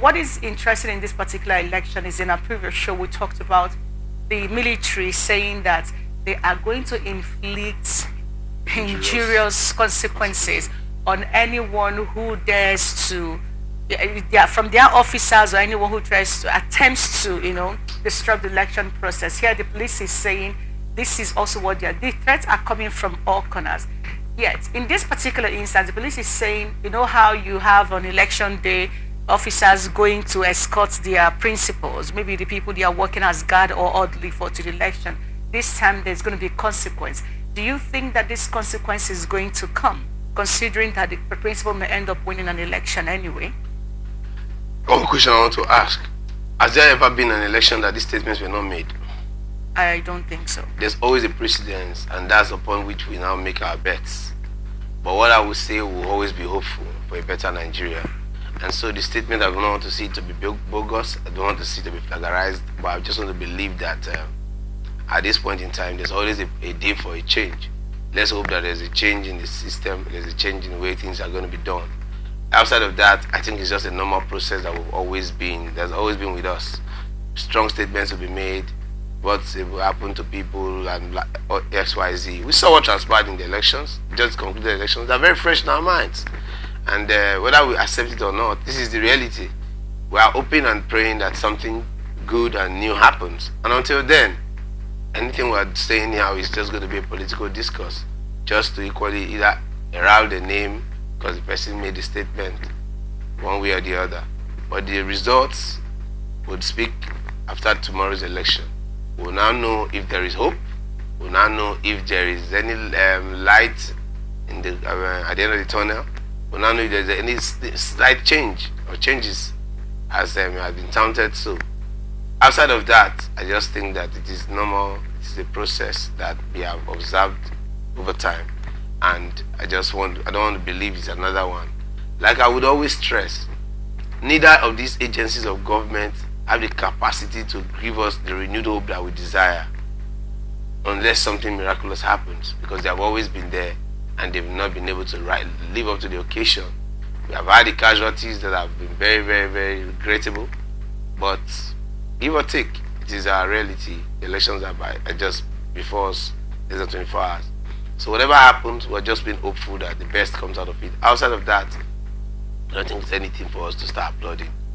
what is interesting in this particular election is in our previous show we talked about the military saying that they are going to inflict injurious consequences on anyone who dares to, from their officers or anyone who tries to attempts to, disrupt the election process. Here, the police is saying this is also what they are. The threats are coming from all corners. Yet, in this particular instance, the police is saying, how you have on election day officers going to escort their principals, maybe the people they are working as guard or orderly for to the election. This time, there's going to be a consequence. Do you think that this consequence is going to come, considering that the principal may end up winning an election anyway? One question I want to ask. Has there ever been an election that these statements were not made? I don't think so. There's always a precedence, and that's upon which we now make our bets. But what I would say, will always be hopeful for a better Nigeria. And so the statement, I don't want to see it to be bogus, I don't want to see it to be flaggerized, but I just want to believe that at this point in time, there's always a day for a change. Let's hope that there's a change in the system, there's a change in the way things are going to be done. Outside of that, I think it's just a normal process that there's always been with us. Strong statements will be made, what will happen to people and XYZ. We saw what transpired in the elections, just concluded the elections. They're very fresh in our minds. And whether we accept it or not, this is the reality. We are hoping and praying that something good and new happens. And until then, anything we're saying now is just going to be a political discourse, just to equally either herald the name because the person made a statement one way or the other. But the results would speak after tomorrow's election. We'll now know if there is hope. We'll now know if there is any light in the at the end of the tunnel. We'll now know if there's any slight change or changes as have been counted. So outside of that, I just think that it is normal. It is a process that we have observed over time, and I don't want to believe it's another one. Like I would always stress, neither of these agencies of government have the capacity to give us the renewed hope that we desire, unless something miraculous happens, because they have always been there and they've not been able to live up to the occasion. We have had the casualties that have been very, very, very regrettable, but give or take, it is our reality. The elections are just before us, less than 24 hours. So whatever happens, we're just being hopeful that the best comes out of it. Outside of that, I don't think it's anything for us to start applauding.